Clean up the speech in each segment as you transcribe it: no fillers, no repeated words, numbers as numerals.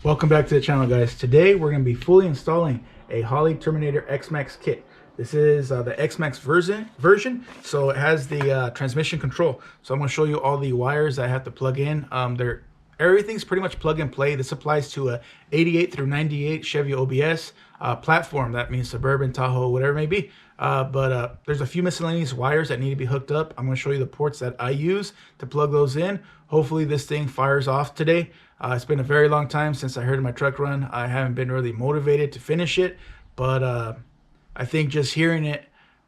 Welcome back to the channel, guys. Today we're going to be fully installing a Holley Terminator X-Max kit. This is the X-Max version, so it has the transmission control. So I'm going to show you all the wires that I have to plug in. Everything's pretty much plug and play. This applies to a 88 through 98 Chevy OBS platform. That means Suburban, Tahoe, whatever it may be. But there's a few miscellaneous wires that need to be hooked up. I'm going to show you the ports that I use to plug those in. Hopefully this thing fires off today. It's been a very long time since I heard my truck run. I haven't been really motivated to finish it, but I think just hearing it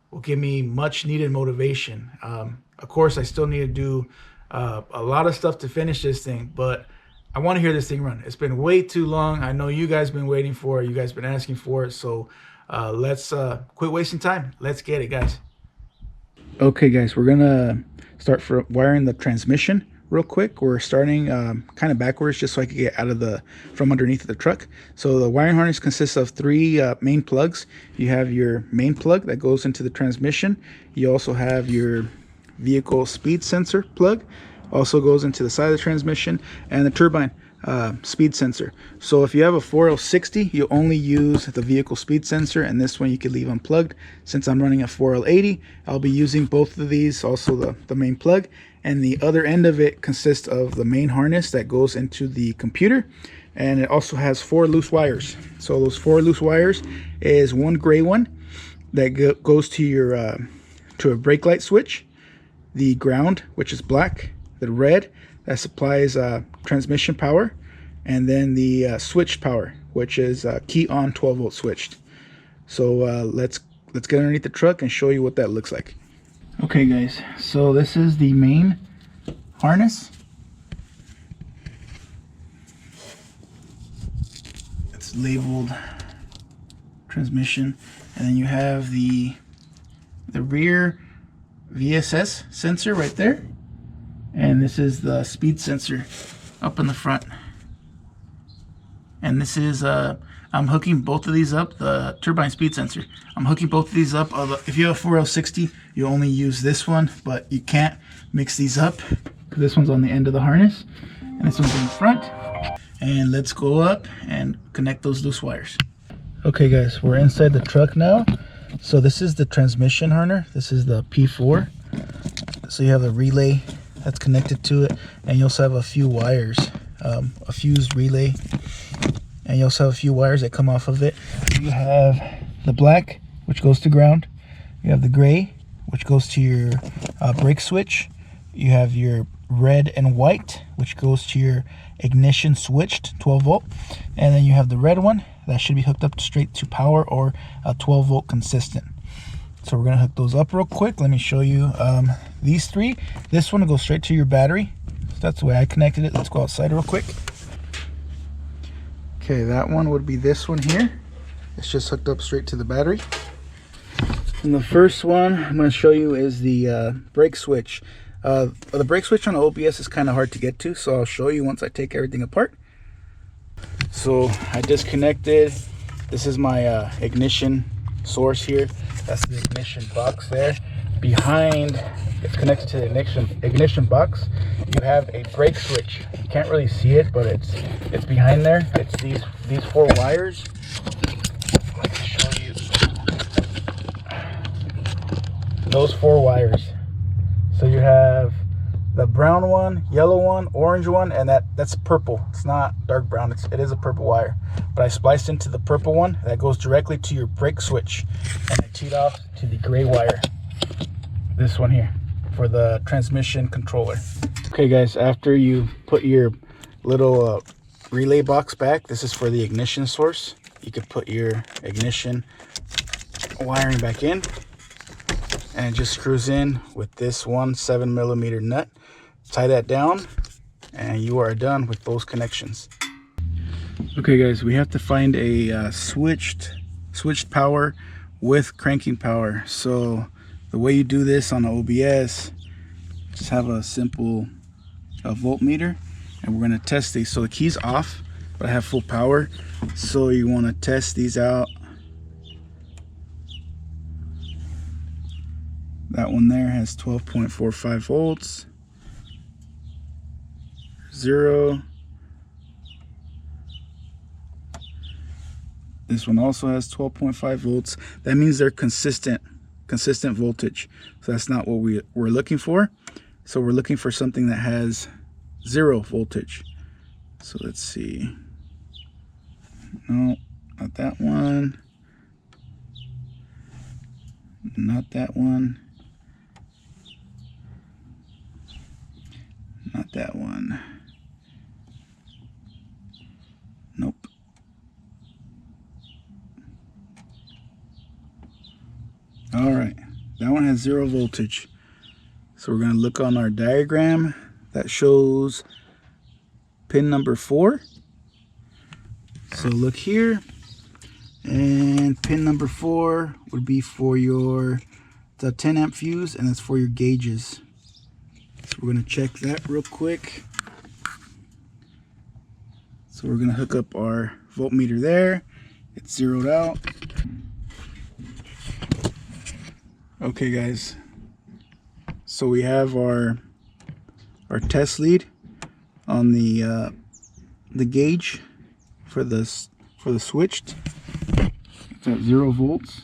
will give me much needed motivation. Of course, I still need to do a lot of stuff to finish this thing, but I want to hear this thing run. It's been way too long. I know you guys been waiting for it. You guys been asking for it. So let's quit wasting time. Let's get it, guys. Okay, guys, we're gonna start wiring the transmission real quick. We're starting kind of backwards just so I can get out of from underneath of the truck. So the wiring harness consists of three main plugs. You have your main plug that goes into the transmission. You also have your vehicle speed sensor plug, also goes into the side of the transmission, and the turbine speed sensor. So if you have a 4L60, you only use the vehicle speed sensor, and this one you could leave unplugged. Since I'm running a 4L80, I'll be using both of these, also the main plug, and the other end of it consists of the main harness that goes into the computer, and it also has 4 loose wires. So those 4 loose wires is one gray one that goes to your to a brake light switch, the ground, which is black, the red that supplies transmission power, and then the switch power, which is key on 12 volt switched. So let's get underneath the truck and show you what that looks like. Okay, guys, so this is the main harness. It's labeled transmission, and then you have the rear VSS sensor right there, and this is the speed sensor up in the front. And this is I'm hooking both of these up, the turbine speed sensor. I'm hooking both of these up. If you have a 4L60, you only use this one, but you can't mix these up. This one's on the end of the harness, and this one's in the front. And let's go up and connect those loose wires. Okay, guys, we're inside the truck now. So this is the transmission harness. This is the P4. So you have a relay that's connected to it, and you also have a few wires, a fused relay, and you also have a few wires that come off of it. You have the black, which goes to ground. You have the gray, which goes to your brake switch. You have your red and white, which goes to your ignition switched 12 volt, and then you have the red one that should be hooked up straight to power or a 12 volt consistent. So we're gonna hook those up real quick. Let me show you these three. This one will go straight to your battery. So that's the way I connected it. Let's go outside real quick. Okay, that one would be this one here. It's just hooked up straight to the battery. And the first one I'm going to show you is the brake switch. The brake switch on the OBS is kind of hard to get to, so I'll show you once I take everything apart. So I disconnected. This is my ignition source here. That's the ignition box there. Behind, it's connected to the ignition box. You have a brake switch. You can't really see it, but it's behind there. It's these 4 wires. Let me show you. Those 4 wires. So you have the brown one, yellow one, orange one, and that's purple. It's not dark brown. It is a purple wire. But I spliced into the purple one that goes directly to your brake switch, and I teed off to the gray wire. This one here for the transmission controller. Okay, guys, after you put your little relay box back, this is for the ignition source. You could put your ignition wiring back in, and it just screws in with this 7mm nut. Tie that down, and you are done with those connections. Okay, guys, we have to find a switched power with cranking power. So the way you do this on the OBS, just have a simple voltmeter, and we're going to test these. So the key's off, but I have full power, so you want to test these out. That one there has 12.45 volts, 0, This one also has 12.5 volts. That means they're consistent voltage. So that's not what we're looking for. So we're looking for something that has 0 voltage. So let's see. No, not that one. Not that one. Not that one. Nope. All right, that one has 0 voltage. So we're going to look on our diagram that shows pin number 4. So look here, and pin number 4 would be for the 10 amp fuse, and it's for your gauges. So we're going to check that real quick. So we're going to hook up our voltmeter there. It's zeroed out. Okay guys, so we have our test lead on the gauge for the switched. It's at 0 volts.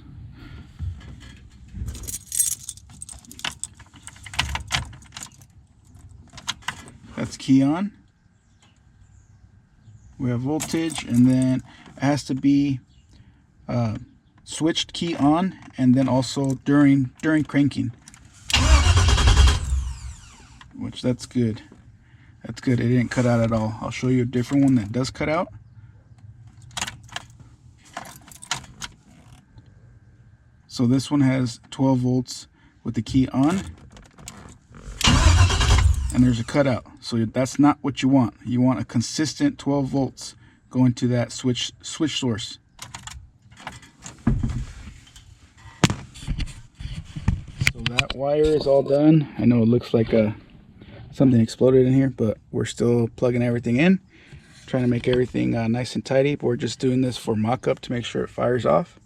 That's key on. We have voltage, and then it has to be switched key on, and then also during cranking, which that's good. That's good. It didn't cut out at all. I'll show you a different one that does cut out. So this one has 12 volts with the key on, and there's a cutout. So that's not what you want. You want a consistent 12 volts going to that switch source. So that wire is all done. I know it looks like something exploded in here, but we're still plugging everything in, trying to make everything nice and tidy. But we're just doing this for mock-up to make sure it fires off.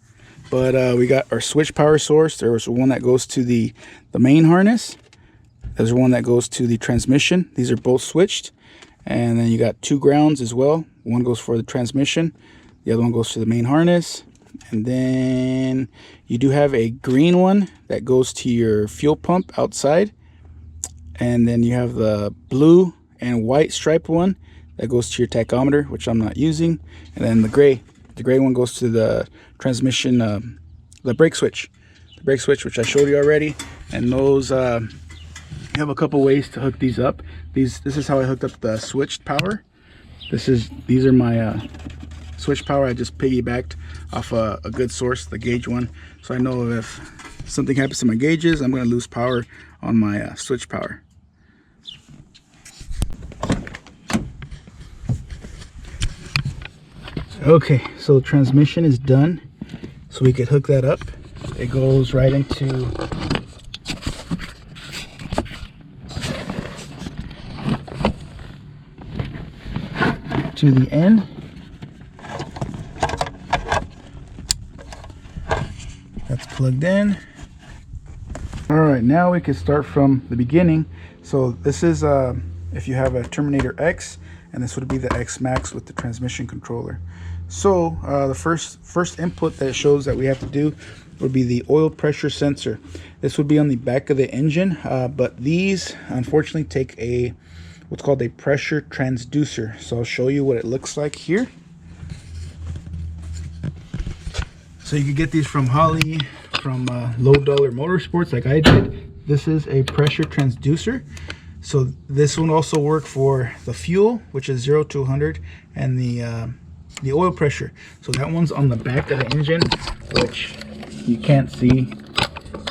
But we got our switch power source. There's one that goes to the main harness. There's one that goes to the transmission. These are both switched. And then you got 2 grounds as well. One goes for the transmission, the other one goes to the main harness. And then you do have a green one that goes to your fuel pump outside. And then you have the blue and white striped one that goes to your tachometer, which I'm not using. And then the gray one goes to the transmission, the brake switch. The brake switch, which I showed you already. And those, you have a couple ways to hook these up. This is how I hooked up the switched power. These are my switch power. I just piggybacked off a good source, the gauge one. So I know if something happens to my gauges, I'm going to lose power on my switch power. Okay, so the transmission is done. So we could hook that up. It goes right into the end. That's plugged in. All right, now we can start from the beginning. So this is if you have a Terminator X, and this would be the X Max with the transmission controller. So the first input that shows that we have to do would be the oil pressure sensor. This would be on the back of the engine, but these unfortunately take what's called a pressure transducer. So I'll show you what it looks like here. So you can get these from Holley, from Low Dollar Motorsports like I did. This is a pressure transducer. So this one also works for the fuel, which is 0 to 100, and the oil pressure. So that one's on the back of the engine, which you can't see,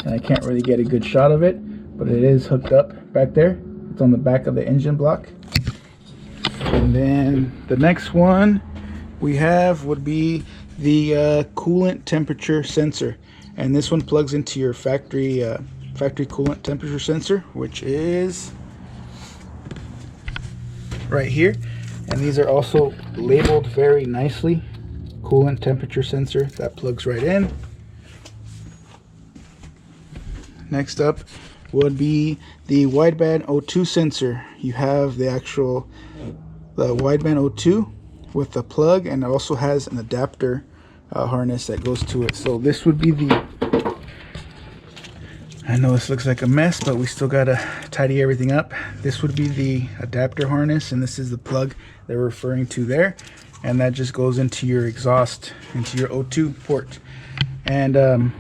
and I can't really get a good shot of it, but it is hooked up back there. It's on the back of the engine block. And then the next one we have would be the coolant temperature sensor, and this one plugs into your factory coolant temperature sensor, which is right here. And these are also labeled very nicely. Coolant temperature sensor, that plugs right in. Next up would be the wideband O2 sensor. You have the wideband O2 with the plug, and it also has an adapter harness that goes to it. So this would be the, I know this looks like a mess, but we still gotta tidy everything up. This would be the adapter harness, and this is the plug they're referring to there, and that just goes into your exhaust, into your O2 port. And the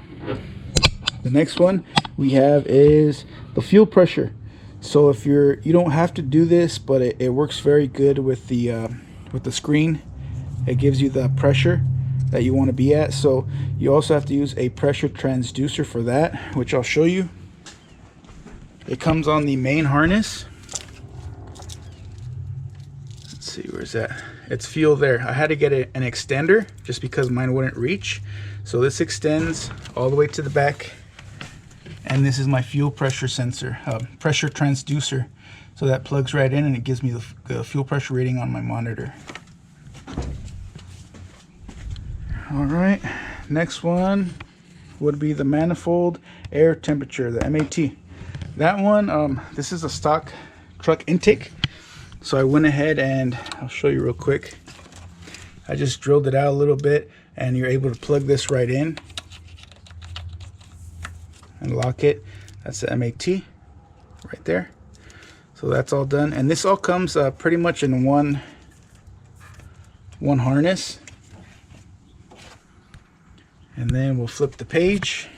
next one we have is the fuel pressure. So if you don't have to do this, but it works very good with the screen. It gives you the pressure that you want to be at. So you also have to use a pressure transducer for that, which I'll show you. It comes on the main harness. Let's see, where's that? It's fuel there. I had to get an extender just because mine wouldn't reach. So this extends all the way to the back. And this is my fuel pressure sensor, pressure transducer. So that plugs right in and it gives me the fuel pressure reading on my monitor. All right, next one would be the manifold air temperature, the MAT. That one, this is a stock truck intake. So I went ahead and I'll show you real quick. I just drilled it out a little bit and you're able to plug this right in and lock it. That's the MAT right there. So that's all done, and this all comes pretty much in one harness. And then we'll flip the page.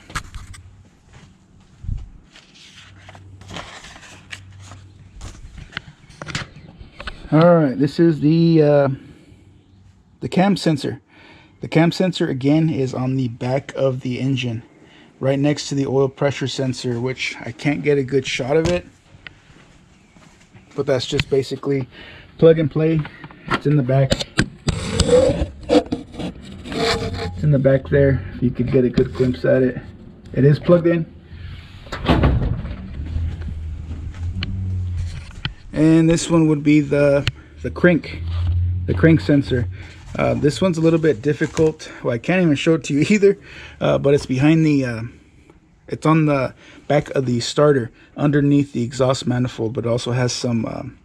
All right, this is the cam sensor. The cam sensor again is on the back of the engine, right next to the oil pressure sensor, which I can't get a good shot of it, but that's just basically plug and play. It's in the back. It's in the back there, if you could get a good glimpse at it. It is plugged in. And this one would be the crank sensor. This one's a little bit difficult. Well, I can't even show it to you either, but it's behind the it's on the back of the starter underneath the exhaust manifold, but it also has some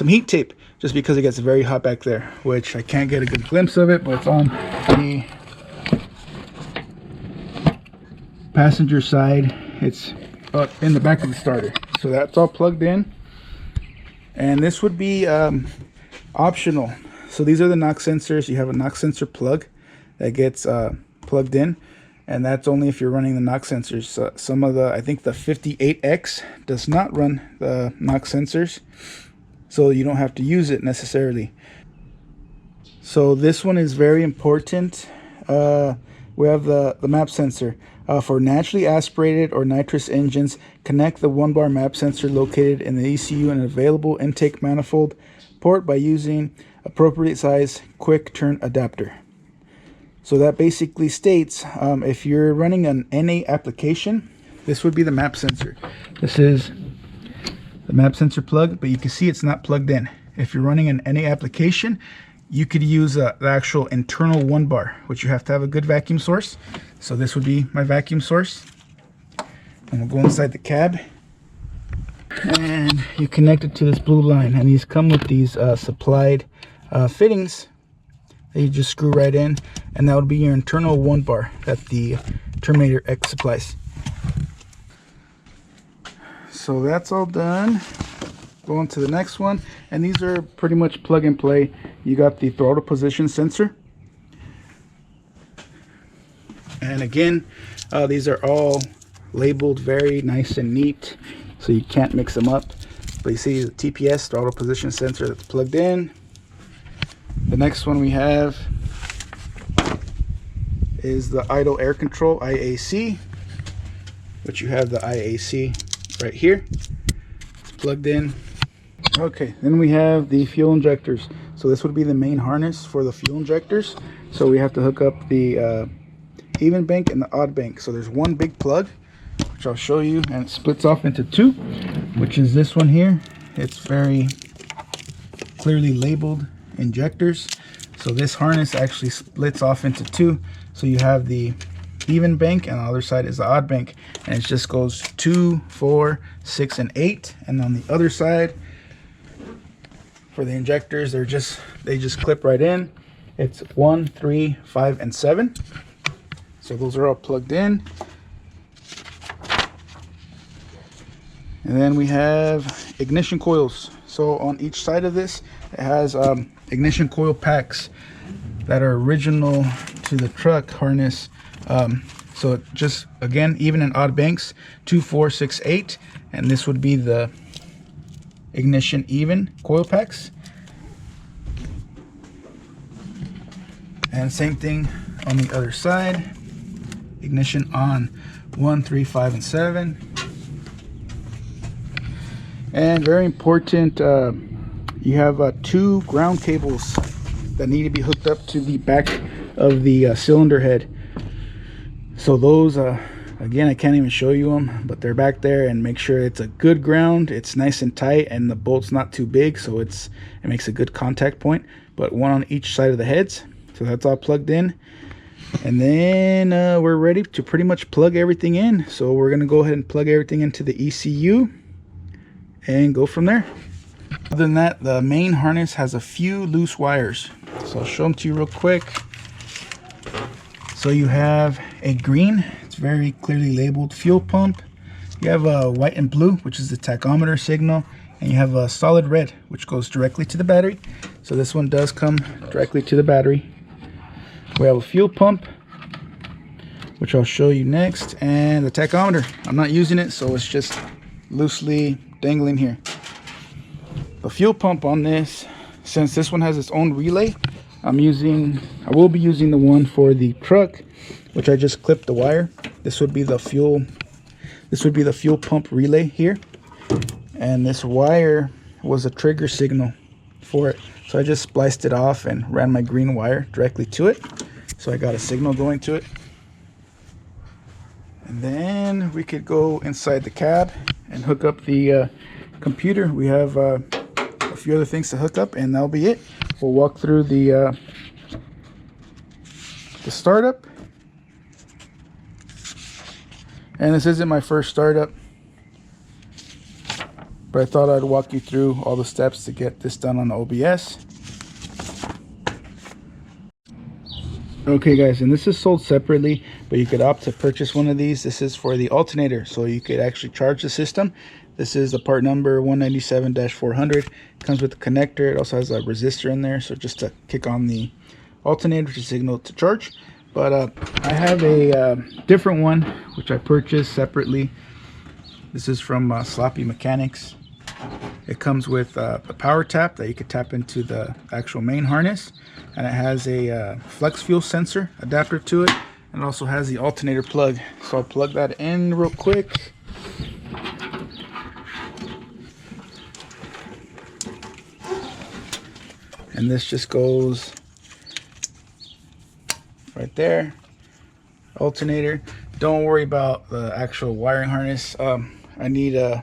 heat tape just because it gets very hot back there, which I can't get a good glimpse of it, but it's on the passenger side. It's in the back of the starter. So that's all plugged in. And this would be optional. So these are the knock sensors. You have a knock sensor plug that gets plugged in, and that's only if you're running the knock sensors. Some of the, I think the 58X does not run the knock sensors, so you don't have to use it necessarily. So this one is very important. We have the map sensor. For naturally aspirated or nitrous engines, connect the 1-bar map sensor located in the ECU and available intake manifold port by using appropriate size quick turn adapter. So that basically states if you're running an NA application, this would be the map sensor. This is the map sensor plug, but you can see it's not plugged in. If you're running an NA application, you could use the actual internal 1-bar, which you have to have a good vacuum source. So this would be my vacuum source. And we'll go inside the cab. And you connect it to this blue line. And these come with these supplied fittings that you just screw right in. And that would be your internal 1-bar that the Terminator X supplies. So that's all done. Go on to the next one, and these are pretty much plug and play. You got the throttle position sensor, and again, these are all labeled very nice and neat, so you can't mix them up. But you see the TPS, throttle position sensor, that's plugged in. The next one we have is the idle air control, IAC, which you have the IAC right here. It's plugged in. Okay, then we have the fuel injectors. So this would be the main harness for the fuel injectors. So we have to hook up the even bank and the odd bank. So there's one big plug, which I'll show you, and it splits off into two, which is this one here. It's very clearly labeled injectors. So this harness actually splits off into two. So you have the even bank, and on the other side is the odd bank, and it just goes 2, 4, 6, and 8. And on the other side, for the injectors, they just clip right in. It's 1, 3, 5, and 7. So those are all plugged in. And then we have ignition coils. So on each side of this, it has ignition coil packs that are original to the truck harness. So it just, again, even in odd banks, 2, 4, 6, 8, and this would be the ignition even coil packs. And same thing on the other side, ignition on 1, 3, 5, and 7. And very important, you have 2 ground cables that need to be hooked up to the back of the cylinder head. So those, again, I can't even show you them, but they're back there, and make sure it's a good ground, it's nice and tight, and the bolt's not too big, so it makes a good contact point. But one on each side of the heads. So that's all plugged in. And then we're ready to pretty much plug everything in. So we're gonna go ahead and plug everything into the ECU and go from there. Other than that, the main harness has a few loose wires. So I'll show them to you real quick. So you have a green, it's very clearly labeled, fuel pump. You have a white and blue, which is the tachometer signal. And you have a solid red, which goes directly to the battery. So this one does come directly to the battery. We have a fuel pump, which I'll show you next, and the tachometer. I'm not using it, so it's just loosely dangling here. The fuel pump on this, since this one has its own relay, I will be using the one for the truck, which I just clipped the wire. This would be the fuel pump relay here, and this wire was a trigger signal for it. So I just spliced it off and ran my green wire directly to it. So I got a signal going to it. And then we could go inside the cab and hook up the computer. We have a few other things to hook up, and that'll be it. We'll walk through the startup. And this isn't my first startup, but I thought I'd walk you through all the steps to get this done on OBS. Okay guys, and this is sold separately, but you could opt to purchase one of these. This is for the alternator, so you could actually charge the system. This is the part number 197-400. Comes with the connector. It also has a resistor in there, so just to kick on the alternator to signal to charge. But I have a different one, which I purchased separately. This is from Sloppy Mechanics. It comes with a power tap that you could tap into the actual main harness, and it has a flex fuel sensor adapter to it, and it also has the alternator plug. So I'll plug that in real quick. And this just goes right there. Alternator. Don't worry about the actual wiring harness. I need to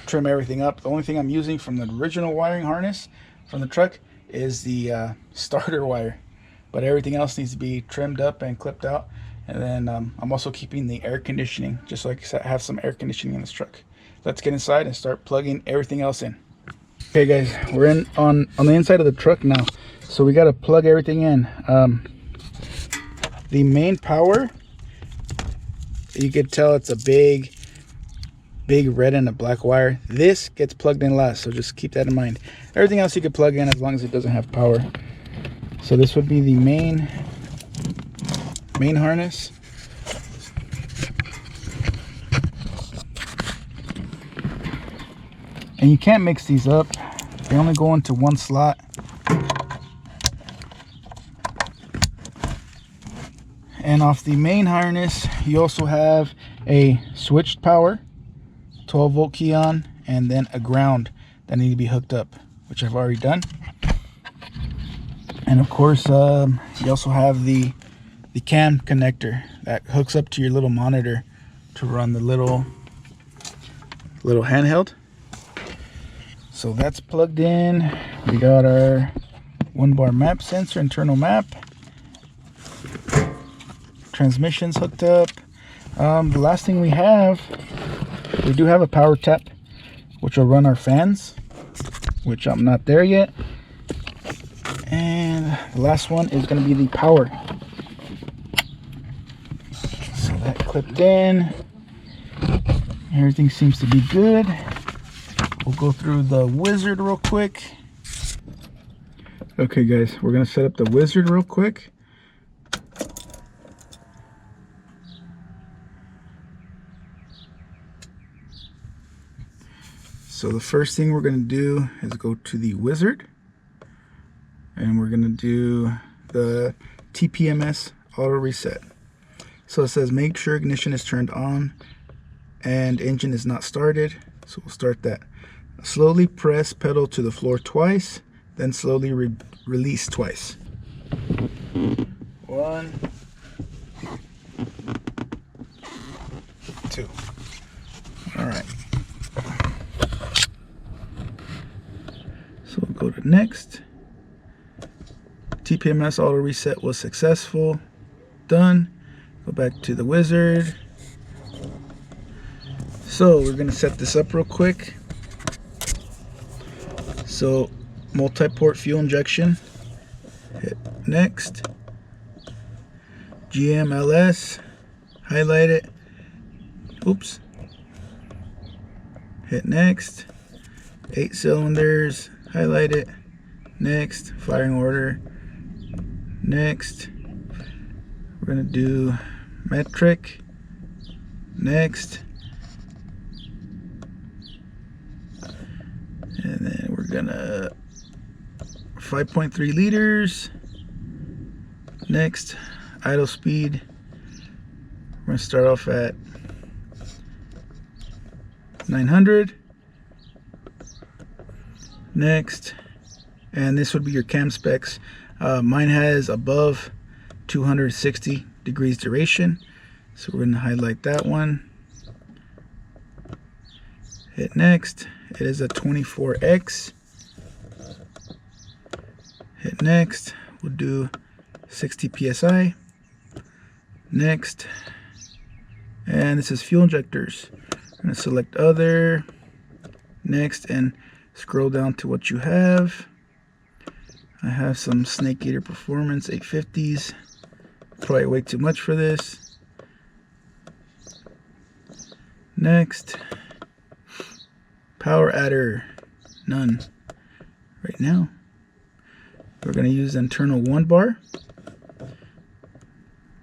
trim everything up. The only thing I'm using from the original wiring harness from the truck is the starter wire, but everything else needs to be trimmed up and clipped out. And then I'm also keeping the air conditioning, just so I can have some air conditioning in this truck. Let's get inside and start plugging everything else in. Okay guys, we're on the inside of the truck now, so we got to plug everything in. The main power, you could tell it's a big red and a black wire. This gets plugged in last, so just keep that in mind. Everything else you could plug in as long as it doesn't have power. So this would be the main harness. And you can't mix these up. They only go into one slot. And off the main harness, you also have a switched power, 12 volt key on, and then a ground that need to be hooked up, which I've already done. And of course, you also have the cam connector that hooks up to your little monitor to run the little handheld. So that's plugged in. We got our 1-bar map sensor, internal map. Transmission's hooked up. The last thing we do have a power tap, which will run our fans, which I'm not there yet. And The last one is going to be the power. So that clipped in. Everything seems to be good. We'll go through the wizard real quick. Okay guys, we're going to set up the wizard real quick. So the first thing we're going to do is go to the wizard, and we're going to do the TPMS auto reset. So it says make sure ignition is turned on and engine is not started. So we'll start that. Slowly press pedal to the floor twice, then slowly release twice. 1, 2. All right. So we'll go to next. TPMS auto reset was successful. Done. Go back to the wizard. So we're going to set this up real quick. So multi-port fuel injection. Hit next. GMLS. Highlight it. Oops. Hit next. 8 cylinders. Highlight it. Next. Firing order. Next. We're going to do metric. Next. And then we're going to 5.3 liters. Next. Idle speed. We're going to start off at 900. Next. And this would be your cam specs. Mine has above 260 degrees duration, so we're going to highlight that one. Hit next. It is a 24x. Hit next. We'll do 60 psi. Next. And this is fuel injectors. I'm going to select other. Next, and scroll down to what you have. I have some Snake Eater Performance 850s. Probably way too much for this. Next. Power adder. None. Right now. We're going to use internal 1 bar.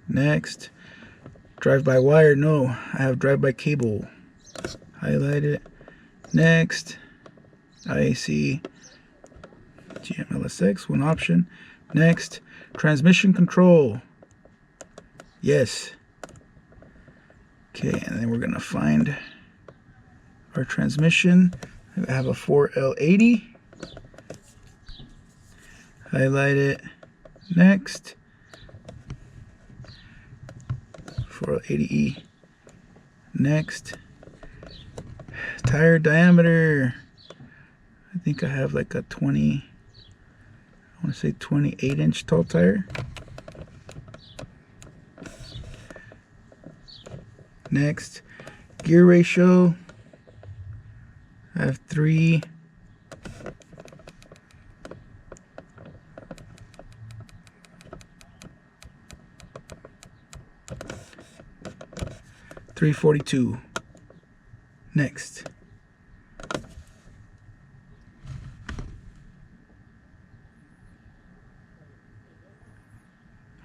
Next. Drive-by wire. No, I have drive-by cable. Highlight it. Next. IAC. GMLSX, one option. Next, transmission control. Yes. Okay, and then we're gonna find our transmission. I have a 4L80. Highlight it. Next, 4L80E. Next, tire diameter. I think I have like a 20. I want to say 28-inch tall tire. Next, gear ratio. I have 3. .342. Next.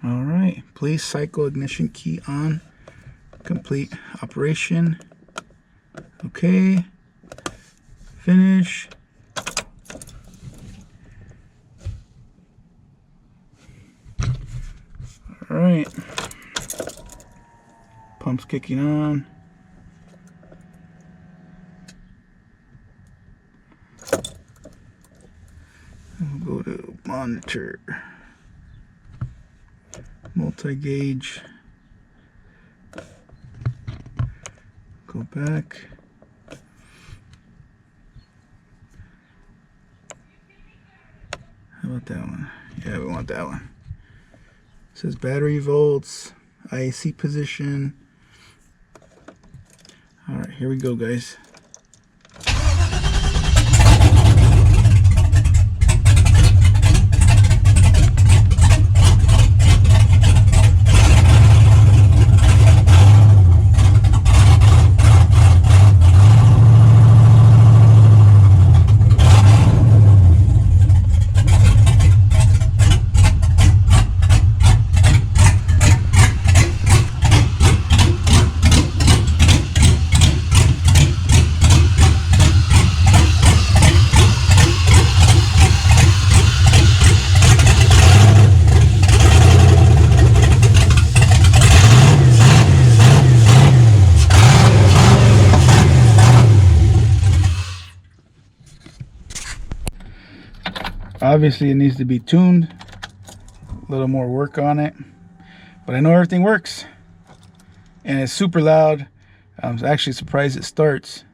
Alright, please cycle ignition key on. Complete operation. Okay. Finish. Alright. Pump's kicking on. We'll go to monitor. Multi-gauge. Go back. How about that one? Yeah, we want that one. It says battery volts, IAC position. Alright, here we go, guys. Obviously it needs to be tuned, a little more work on it, but I know everything works. And it's super loud. I'm actually surprised it starts.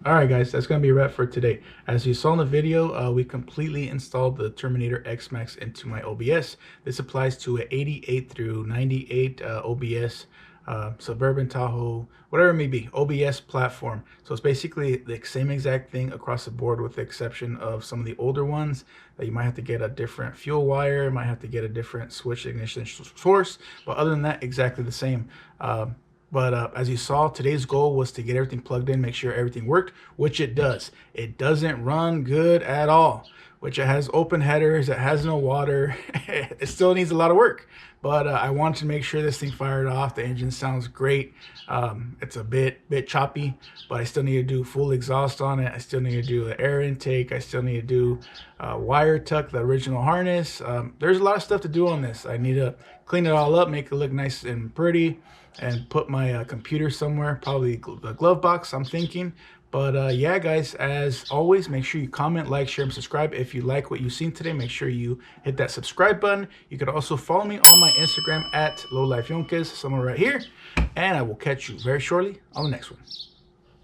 Alright guys, that's going to be a wrap for today. As you saw in the video, we completely installed the Terminator X-Max into my OBS. This applies to an 88 through 98 OBS, Suburban, Tahoe, whatever it may be, OBS platform. So it's basically the same exact thing across the board, with the exception of some of the older ones that you might have to get a different fuel wire, might have to get a different switch ignition source, but other than that, exactly the same. But as you saw, today's goal was to get everything plugged in, make sure everything worked, which it does. It doesn't run good at all, which it has open headers, it has no water. It still needs a lot of work. But I wanted to make sure this thing fired off. The engine sounds great. It's a bit choppy, but I still need to do full exhaust on it. I still need to do the air intake. I still need to do wire tuck, the original harness. There's a lot of stuff to do on this. I need to clean it all up, make it look nice and pretty, and put my computer somewhere, probably the glove box, I'm thinking. But yeah, guys, as always, make sure you comment, like, share, and subscribe. If you like what you've seen today, make sure you hit that subscribe button. You could also follow me on my Instagram at lowlifeyonquez, somewhere right here. And I will catch you very shortly on the next one.